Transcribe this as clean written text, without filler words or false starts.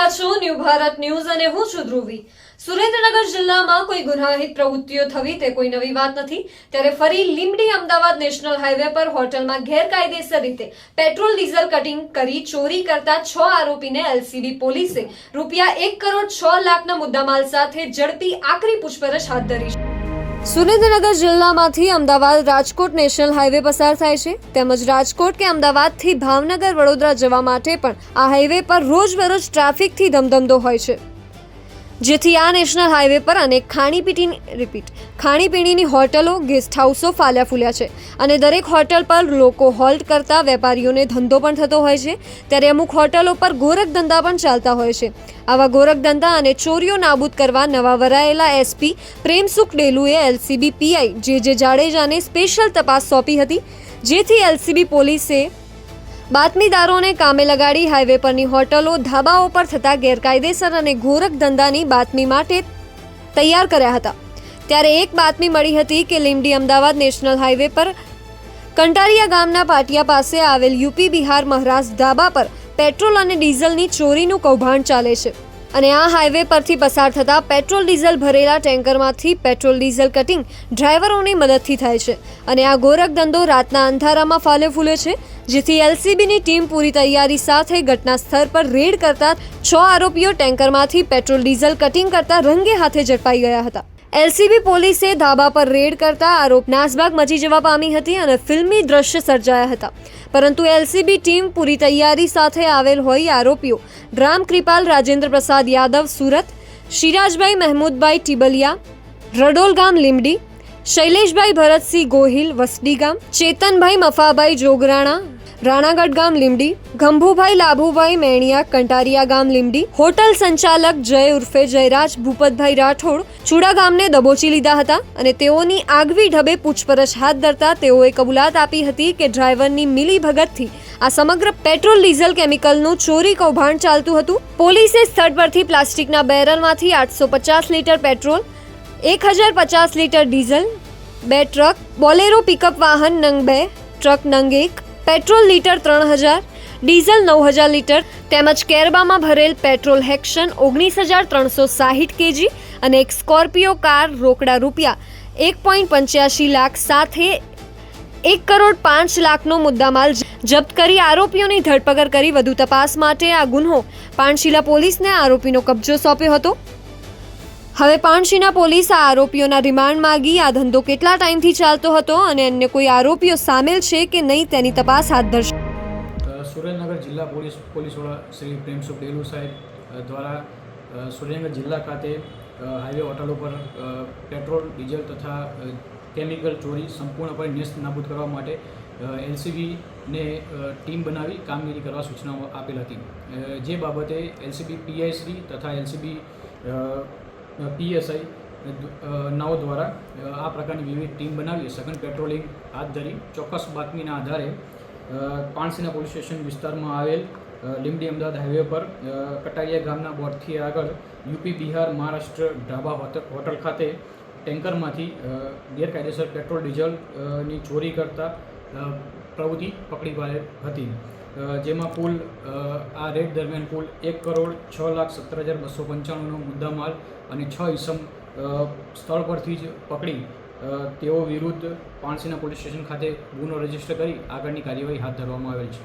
રહ્યા છો new Bharat news અને હું છું ધ્રુવી। સુરેન્દ્રનગર જિલ્લામાં કોઈ ગુનાહિત પ્રવૃત્તિઓ થવી તે કોઈ નવી વાત નથી, ત્યારે ફરી લીંબડી અમદાવાદ નેશનલ હાઈવે પર હોટલમાં ગેરકાયદેસર રીતે પેટ્રોલ ડીઝલ કટિંગ કરી ચોરી કરતા 6 આરોપીને એલસીબી પોલીસે ₹1,06,00,000ના મુદ્દામાલ સાથે ઝડપી આકરી પૂછપરછ હાથ ધરી છે। સુરેન્દ્રનગર જિલ્લામાંથી અમદાવાદ રાજકોટ નેશનલ હાઈવે પસાર થાય છે, તેમજ રાજકોટ કે અમદાવાદથી ભાવનગર વડોદરા જવા માટે પણ આ હાઈવે પર રોજબરોજ ટ્રાફિકથી ધમધમતો હોય છે, જેથી આ નેશનલ હાઈવે પર અનેક ખાણીપીણીની હોટલો, ગેસ્ટ હાઉસો ફાલ્યા ફૂલ્યા છે અને દરેક હોટલ પર લોકો હોલ્ટ કરતા વેપારીઓને ધંધો પણ થતો હોય છે। ત્યારે અમુક હોટલો પર ગોરખધંધા પણ ચાલતા હોય છે। આવા ગોરખધંધા અને ચોરીઓ નાબૂદ કરવા નવા વરાયેલા એસપી પ્રેમસુખ ડેલુએ એલસીબી પીઆઈ જે જાડેજાને સ્પેશિયલ તપાસ સોંપી હતી, જેથી એલસીબી પોલીસે બાતમીદારોને કામે લગાડી હાઈવે પરની હોટલો, ધાબાઓ પર થતા ગેરકાયદેસર અને ગોરખધંધાની બાતમી માટે તૈયાર કર્યા હતા। ત્યારે એક બાતમી મળી હતી કે લીંબડી અમદાવાદ નેશનલ હાઈવે પર કંટારિયા ગામના પાટિયા પાસે આવેલ યુપી બિહાર મહારાષ્ટ્ર ધાબા પર પેટ્રોલ અને ડીઝલની ચોરીનું કૌભાંડ ચાલે છે અને આ હાઈવે પરથી પસાર થતા પેટ્રોલ ડીઝલ ભરેલા ટેન્કરમાંથી પેટ્રોલ ડીઝલ કટિંગ ડ્રાઈવરોની મદદથી થાય છે અને આ ગોરખધંધો રાતના અંધારામાં ફાલે ફૂલે છે, જેથી એલસીબીની ટીમ પૂરી તૈયારી સાથે ઘટના સ્થળ પર રેડ કરતા 6 આરોપીઓ ટેન્કરમાંથી પેટ્રોલ ડીઝલ કટિંગ કરતા રંગે હાથે ઝડપાઈ ગયા હતા। એલસીબી પોલીસે ધાબા પર રેડ કરતા આરોપ નાસભાગ મચી જવા પામી હતી અને ફિલ્મી દ્રશ્ય સર્જાયા હતા, પરંતુ એલસીબી ટીમ પૂરી તૈયારી સાથે આવેલ હોય આરોપીઓ રામકૃપાલ રાજેન્દ્ર પ્રસાદ યાદવ સુરત, શિરાજભાઈ મહેમૂદભાઈ ટીબલિયા રડોલ ગામ લીંબડી, શૈલેષભાઈ ભરતસિંહ ગોહિલ વસડી ગામ, ચેતનભાઈ મફાભાઈ જોગરાણા રાણાગઢ ગામ લીંબડી, ગંભુભાઈ લાભુભાઈ મેણિયા કંટારિયા ગામ લીંબડી, હોટલ સંચાલક જય ઉર્ફે જયરાજ ભૂપતભાઈ રાઠોડ ચુડા ગામને દબોચી લીધા હતા અને તેઓની આગવી ઢબે પૂછપરછ હાથ ધરતા તેઓએ કબૂલાત આપી હતી કે ડ્રાઈવરની મિલીભગતથી આ સમગ્ર પેટ્રોલ ડીઝલ કેમિકલનું ચોરી કૌભાંડ ચાલતું હતું। પોલીસે સ્થળ પરથી પ્લાસ્ટિકના બેરલમાંથી 850 litre petrol, 1050 litre diesel, 2 truck, Bolero pickup વાહન નંગ 2, ટ્રક નંગ 1, પેટ્રોલ લીટર 3000, ડીઝલ 9000 લીટર તેમજ કેરબામાં ભરેલ પેટ્રોલ હેક્શન 19,360 કેજી અને એક સ્કોર્પિયો કાર રોકડા ₹1.85 લાખ સાથે ₹1,05,00,000નો મુદ્દામાલ જપ્ત કરી આરોપીઓની ધરપકડ કરી વધુ તપાસ માટે આ ગુન્હો પાણશીલા પોલીસને આરોપીનો કબજો સોંપ્યો હતો। હવે પાણશીના પોલીસ આ આરોપીઓના રિમાન્ડ માંગી આ ધંધો કેટલા ટાઈમથી ચાલતો હતો અને અન્ય કોઈ આરોપીઓ સામેલ છે કે નહીં તેની તપાસ હાથ ધરશે। સુરેન્દ્રનગર જિલ્લા પોલીસ વડા શ્રી પ્રેમસુખ ડેલુ સાહેબ દ્વારા સુરેન્દ્રનગર જિલ્લા ખાતે હાઈવે હોટલો પર પેટ્રોલ, ડીઝલ તથા કેમિકલ ચોરી સંપૂર્ણપણે નેસ્ત નાબૂદ કરવા માટે એલસીબીને ટીમ બનાવી કામગીરી કરવા સૂચનાઓ આપેલ હતી, જે બાબતે એલસીબી પીઆઈશ્રી તથા એલસીબી પીએસઆઈ નાઓ દ્વારા આ પ્રકારની વિવિધ ટીમ બનાવી સઘન પેટ્રોલિંગ હાથ ધરી ચોક્કસ બાતમીના આધારે પાણસીના પોલીસ સ્ટેશન વિસ્તારમાં આવેલ લીંબડી અમદાવાદ હાઈવે પર કટારિયા ગામના બોર્ડથી આગળ યુપી બિહાર મહારાષ્ટ્ર ઢાબા હોટલ ખાતે ટેન્કરમાંથી ગેરકાયદેસર પેટ્રોલ ડીઝલની ચોરી કરતા પ્રવૃત્તિ પકડી પાડેલ હતી, જેમાં કુલ આ રેડ દરમિયાન કુલ ₹1,06,17,295નો મુદ્દામાલ અને 6 ઇસમ સ્થળ પરથી જ પકડી તેઓ વિરુદ્ધ પાણસીના પોલીસ સ્ટેશન ખાતે ગુનો રજીસ્ટર કરી આગળની કાર્યવાહી હાથ ધરવામાં આવેલ છે।